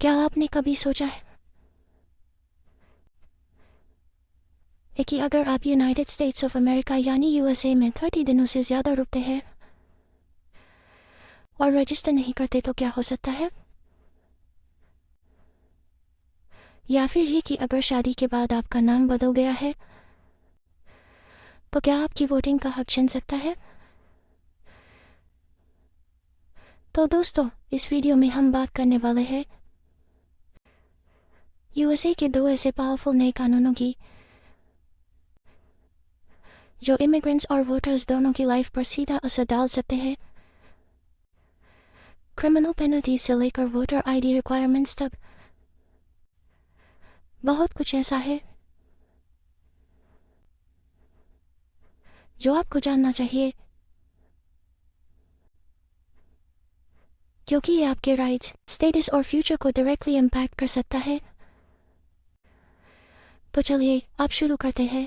क्या आपने कभी सोचा है कि अगर आप यूनाइटेड स्टेट्स ऑफ अमेरिका यानी यूएसए में 30 दिनों से ज़्यादा रुकते हैं और रजिस्टर नहीं करते तो क्या हो सकता है? या फिर ये कि अगर शादी के बाद आपका नाम बदल गया है तो क्या आपकी वोटिंग का हक छीन सकता है? तो दोस्तों, इस वीडियो में हम बात करने वाले हैं यूएसए के दो ऐसे पावरफुल नए कानूनों की जो इमिग्रेंट्स और वोटर्स दोनों की लाइफ पर सीधा असर डाल सकते हैं। क्रिमिनल पेनल्टीज से लेकर वोटर आईडी रिक्वायरमेंट्स तक बहुत कुछ ऐसा है जो आपको जानना चाहिए, क्योंकि ये आपके राइट्स, स्टेटस और फ्यूचर को डायरेक्टली इम्पैक्ट कर सकता है। तो चलिए अब शुरू करते हैं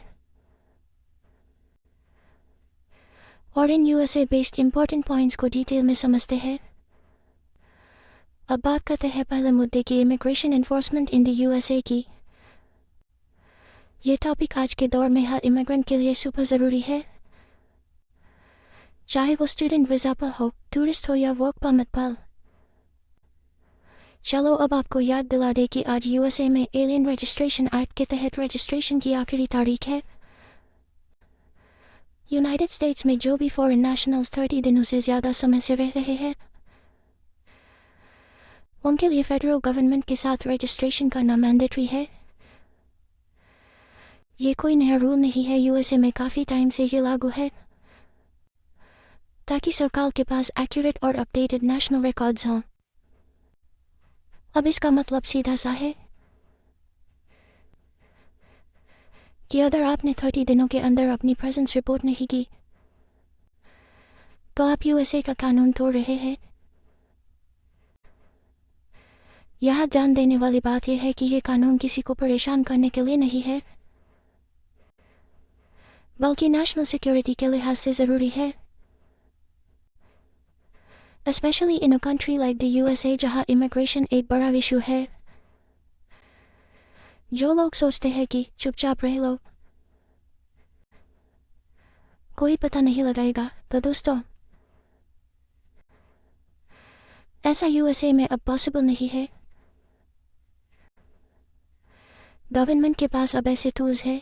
और in USA based important points को डिटेल में समझते हैं। अब बात करते हैं पहले मुद्दे की, immigration enforcement in the USA की। ये टॉपिक आज के दौर में हर इमिग्रेंट के लिए सुपर ज़रूरी है, चाहे वो स्टूडेंट वीज़ा पर हो, टूरिस्ट हो या वर्क परमिट पर। चलो अब आपको याद दिला दे कि आज यूएसए में एलियन रजिस्ट्रेशन एक्ट के तहत रजिस्ट्रेशन की आखिरी तारीख है। यूनाइटेड स्टेट्स में जो भी फॉरेन नेशनल्स 30 दिनों से ज़्यादा समय से रह रहे हैं उनके लिए फेडरल गवर्नमेंट के साथ रजिस्ट्रेशन करना मैंडेटरी है। ये कोई नया रूल नहीं है, यूएसए में काफ़ी टाइम से ये लागू है ताकि सरकार के पास एक्यूरेट और अपडेटेड नेशनल रिकॉर्ड्स हों। अब इसका मतलब सीधा सा है कि अगर आपने 30 दिनों के अंदर अपनी प्रेजेंस रिपोर्ट नहीं की तो आप यूएसए का कानून तोड़ रहे हैं। यहाँ जान देने वाली बात यह है कि यह कानून किसी को परेशान करने के लिए नहीं है, बल्कि नेशनल सिक्योरिटी के लिहाज से ज़रूरी है, specially in a country like the USA जहाँ इमिग्रेशन एक बड़ा इशू है। जो लोग सोचते हैं कि चुपचाप रह लो, कोई पता नहीं लगाएगा, तो दोस्तों ऐसा यूएसए में अब पॉसिबल नहीं है। गवर्नमेंट के पास अब ऐसे टूल्स है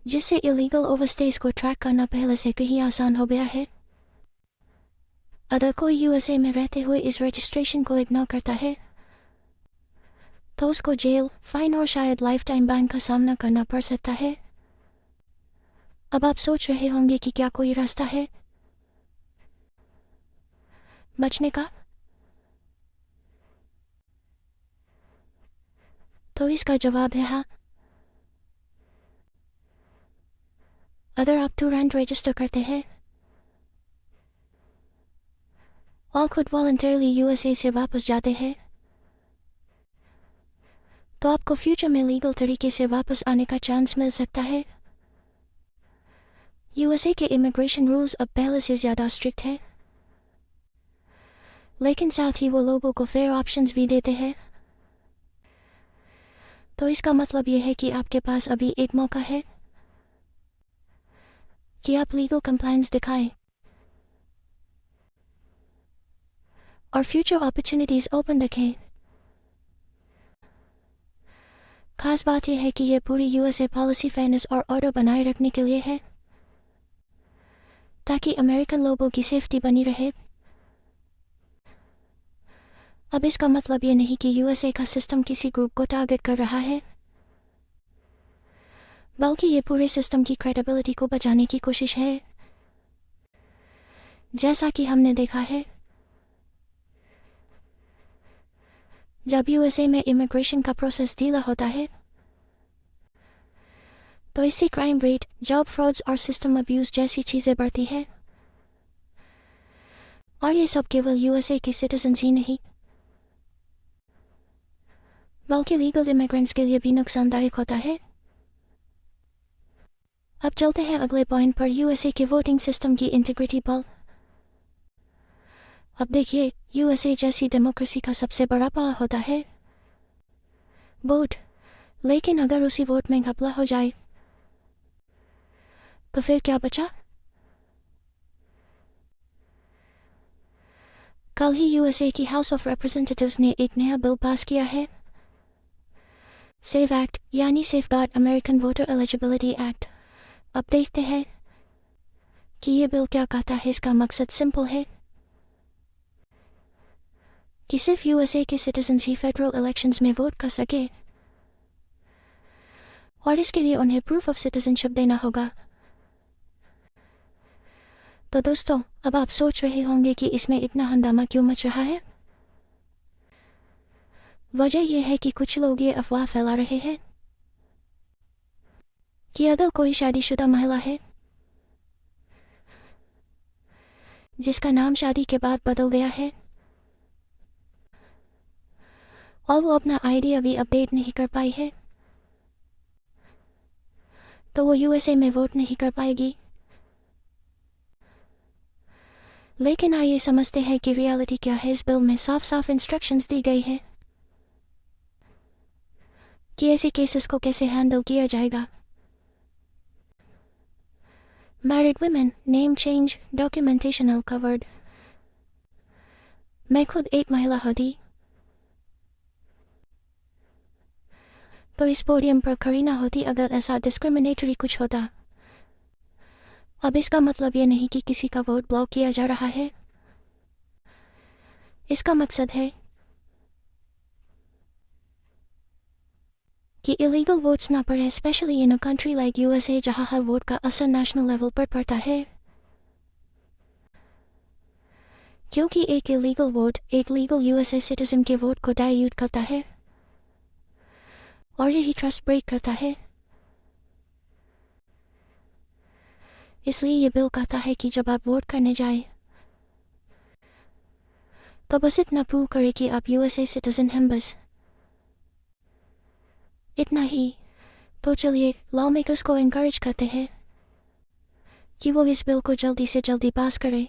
जिससे इलीगल ओवरस्टेज को ट्रैक करना पहले से कहीं आसान हो गया है। अगर कोई यूएसए में रहते हुए इस रजिस्ट्रेशन को इग्नोर करता है तो उसको जेल, फाइन और शायद लाइफ टाइम बैन का सामना करना पड़ सकता है। अब आप सोच रहे होंगे कि क्या कोई रास्ता है बचने का? तो इसका जवाब है हाँ। अगर आप टू रेंट रजिस्टर करते हैं और खुद वॉलंटरली यूएसए से वापस जाते हैं तो आपको फ्यूचर में लीगल तरीके से वापस आने का चांस मिल सकता है। यूएसए के इमिग्रेशन रूल्स अब पहले से ज़्यादा स्ट्रिक्ट है, लेकिन साथ ही वो लोगों को फेयर ऑप्शंस भी देते हैं। तो इसका मतलब यह है कि आपके पास अभी एक मौका है कि आप लीगल कंप्लायंस दिखाएं और फ्यूचर अपॉर्चुनिटीज़ ओपन रखें। खास बात यह है कि यह पूरी यूएसए पॉलिसी फेयरनेस और ऑर्डर बनाए रखने के लिए है ताकि अमेरिकन लोगों की सेफ्टी बनी रहे। अब इसका मतलब ये नहीं कि यूएसए का सिस्टम किसी ग्रुप को टारगेट कर रहा है, बल्कि ये पूरे सिस्टम की क्रेडिबिलिटी को बचाने की कोशिश है। जैसा कि हमने देखा है, जब यूएसए में इमिग्रेशन का प्रोसेस ढीला होता है तो इससे क्राइम रेट, जॉब फ्रॉड्स और सिस्टम अब्यूज़ जैसी चीज़ें बढ़ती है। और ये सब केवल यूएसए के सिटीजन्स ही नहीं बल्कि लीगल इमिग्रेंट्स के लिए भी नुकसानदायक होता है। अब चलते हैं अगले पॉइंट पर, यूएसए के वोटिंग सिस्टम की इंटीग्रिटी पर। अब देखिए, यूएसए जैसी डेमोक्रेसी का सबसे बड़ा पावर होता है वोट, लेकिन अगर उसी वोट में घपला हो जाए तो फिर क्या बचा? कल ही यूएसए की हाउस ऑफ रिप्रेजेंटेटिव्स ने एक नया बिल पास किया है, सेव एक्ट, यानी safeguard American voter eligibility act. अब देखते हैं कि ये बिल क्या कहता है। इसका मकसद सिंपल है कि सिर्फ यूएसए के सिटीजन्स ही फेडरल इलेक्शंस में वोट कर सके, और इसके लिए उन्हें प्रूफ ऑफ सिटीजनशिप देना होगा। तो दोस्तों, अब आप सोच रहे होंगे कि इसमें इतना हंगामा क्यों मच रहा है। वजह यह है कि कुछ लोग ये अफवाह फैला रहे हैं कि अगर कोई शादीशुदा महिला है जिसका नाम शादी के बाद बदल गया है और वो अपना आईडी अभी अपडेट नहीं कर पाई है, तो वो यूएसए में वोट नहीं कर पाएगी। लेकिन आइए समझते हैं कि रियलिटी क्या है। इस बिल में साफ साफ इंस्ट्रक्शंस दी गई है कि ऐसे केसेस को कैसे हैंडल किया जाएगा। Married women, name change, documentation all covered. मैं खुद एक महिला होती तो इस पोडियम पर खड़ी ना होती अगर ऐसा डिस्क्रिमिनेटरी कुछ होता। अब इसका मतलब ये नहीं कि किसी का वोट ब्लॉक किया जा रहा है। इसका मकसद है कि इलीगल वोट्स ना पड़े, specially in a country like USA जहां हर वोट का असर नेशनल लेवल पर पड़ता है। क्योंकि एक इलीगल वोट एक लीगल यूएसए सिटीजन के वोट को डाइल्यूट करता है और यही ट्रस्ट ब्रेक करता है। इसलिए ये बिल कहता है कि जब आप वोट करने जाए तो बस इतना प्रूव करे कि आप यूएसए सिटीजन हैं, बस इतना ही। तो चलिए लॉ मेकर्स को इनकरेज करते हैं कि वो इस बिल को जल्दी से जल्दी पास करें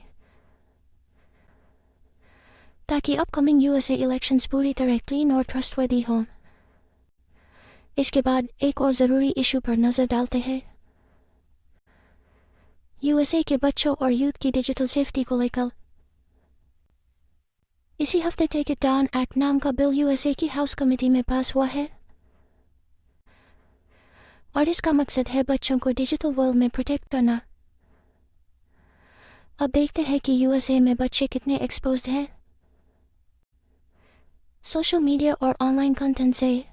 ताकि अपकमिंग यूएसए इलेक्शंस पूरी तरह क्लीन और ट्रस्टवर्दी हों। इसके बाद एक और ज़रूरी इशू पर नज़र डालते हैं। यूएसए के बच्चों और यूथ की डिजिटल सेफ्टी को लेकर इसी हफ्ते टेक इट डाउन एक्ट नाम का बिल यूएसए की हाउस कमेटी में पास हुआ है और इसका मकसद है बच्चों को डिजिटल वर्ल्ड में प्रोटेक्ट करना। अब देखते हैं कि यूएसए में बच्चे कितने एक्सपोज्ड हैं सोशल मीडिया और ऑनलाइन कंटेंट से।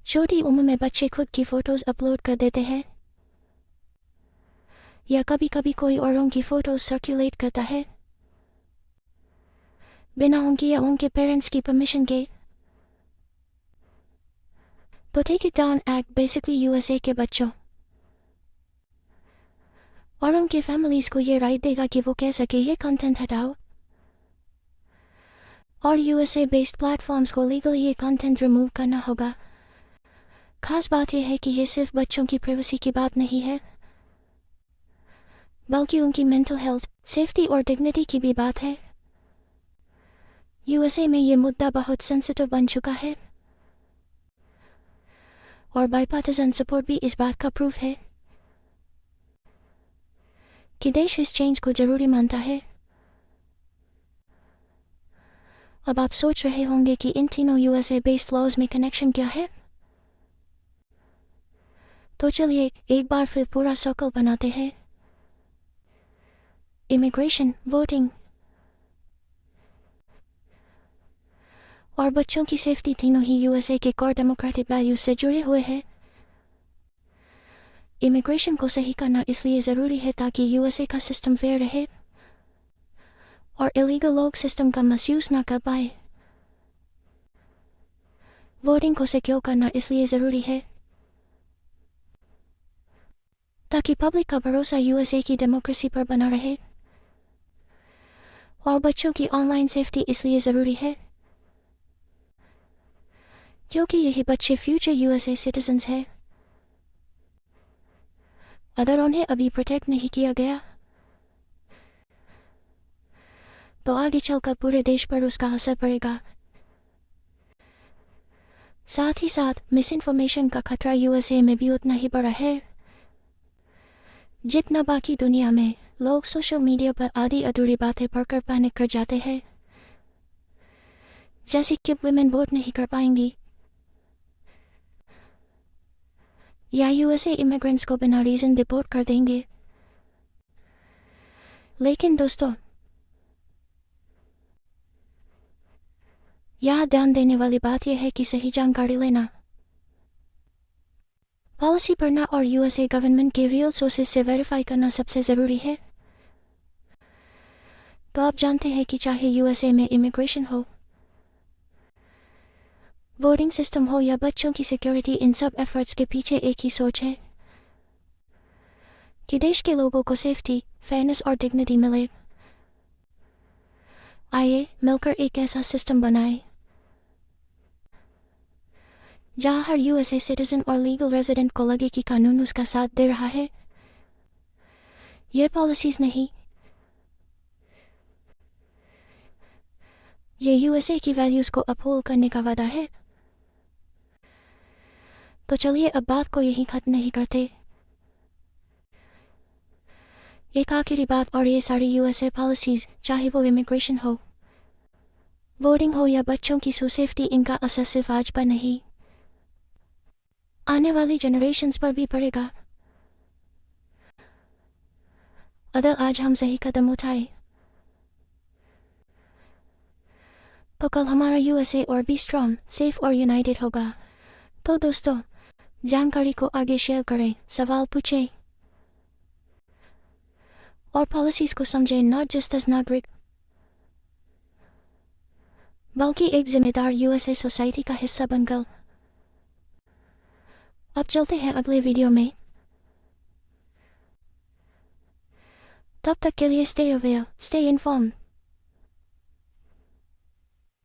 छोटी उम्र में बच्चे खुद की फोटोज अपलोड कर देते हैं या कभी कभी कोई औरों की फोटोज सर्कुलेट करता है बिना उनकी या उनके पेरेंट्स की परमिशन के। तो take it down act basically USA के बच्चों और उनके फैमिलीज को ये राइट देगा कि वो कह सके ये कंटेंट हटाओ, और यूएसए बेस्ड प्लेटफॉर्म्स को लीगली ये कंटेंट रिमूव करना होगा। खास बात यह है कि ये सिर्फ बच्चों की प्राइवेसी की बात नहीं है बल्कि उनकी मेंटल हेल्थ, सेफ्टी और डिग्निटी की भी बात है। यूएसए में ये मुद्दा बहुत सेंसिटिव बन चुका है और बाइपार्टिसन सपोर्ट भी इस बात का प्रूफ है कि देश इस चेंज को जरूरी मानता है। अब आप सोच रहे होंगे कि इन तीनों यूएसए बेस्ड लॉज में कनेक्शन क्या है। तो चलिए एक बार फिर पूरा सर्कल बनाते हैं। इमिग्रेशन, वोटिंग और बच्चों की सेफ्टी तीनों ही यूएसए के कोर डेमोक्रेटिक वैल्यूज से जुड़े हुए हैं। इमिग्रेशन को सही करना इसलिए ज़रूरी है ताकि यूएसए का सिस्टम फेयर रहे और इलीगल लोग सिस्टम का मिसयूज ना कर पाए। वोटिंग को सिक्योर करना इसलिए ज़रूरी है ताकि पब्लिक का भरोसा यूएसए की डेमोक्रेसी पर बना रहे, और बच्चों की ऑनलाइन सेफ्टी इसलिए ज़रूरी है क्योंकि यही बच्चे फ्यूचर यूएसए सिटीजन्स हैं। अगर उन्हें अभी प्रोटेक्ट नहीं किया गया तो आगे चलकर पूरे देश पर उसका असर पड़ेगा। साथ ही साथ मिस इन्फॉर्मेशन का खतरा यूएसए में भी उतना ही बड़ा है जितना बाकी दुनिया में। लोग सोशल मीडिया पर आधी अधूरी बातें पढ़कर पैनिक कर जाते हैं, जैसे कि वुमेन वोट नहीं कर पाएंगी या यूएसए इमिग्रेंट्स को बिना रीजन डिपोर्ट कर देंगे। लेकिन दोस्तों, यहाँ ध्यान देने वाली बात यह है कि सही जानकारी लेना, पॉलिसी पढ़ना और यूएसए गवर्नमेंट के रियल सोर्सेज से वेरीफाई करना सबसे ज़रूरी है। तो आप जानते हैं कि चाहे यूएसए में इमिग्रेशन हो, वोटिंग सिस्टम हो या बच्चों की सिक्योरिटी, इन सब एफर्ट्स के पीछे एक ही सोच है कि देश के लोगों को सेफ्टी, फेयरनेस और डिग्निटी मिले। आइए मिलकर एक ऐसा सिस्टम बनाएं जहां हर यूएसए सिटीजन और लीगल रेजिडेंट को लगे कि कानून उसका साथ दे रहा है। ये पॉलिसीज नहीं, ये यूएसए की वैल्यूज को अपहोल्ड करने का वादा है। तो चलिए अब बात को यहीं खत्म नहीं करते। एक आखिरी बात, और ये सारी यूएसए पॉलिसीज, चाहे वो इमिग्रेशन हो, वोटिंग हो या बच्चों की सेफ्टी, इनका असर सिर्फ आज पर नहीं, आने वाली जनरेशन्स पर भी पड़ेगा। अगर आज हम सही कदम उठाए तो कल हमारा यूएसए और भी स्ट्रॉन्ग, सेफ और यूनाइटेड होगा। तो दोस्तों, जानकारी को आगे शेयर करें, सवाल पूछें और पॉलिसीज को समझें, नॉट जस्ट एज नागरिक बल्कि एक जिम्मेदार यूएसए सोसाइटी का हिस्सा बनकर। अब चलते हैं अगले वीडियो में। तब तक के लिए स्टे अवेयर, स्टे इन्फॉर्म्ड।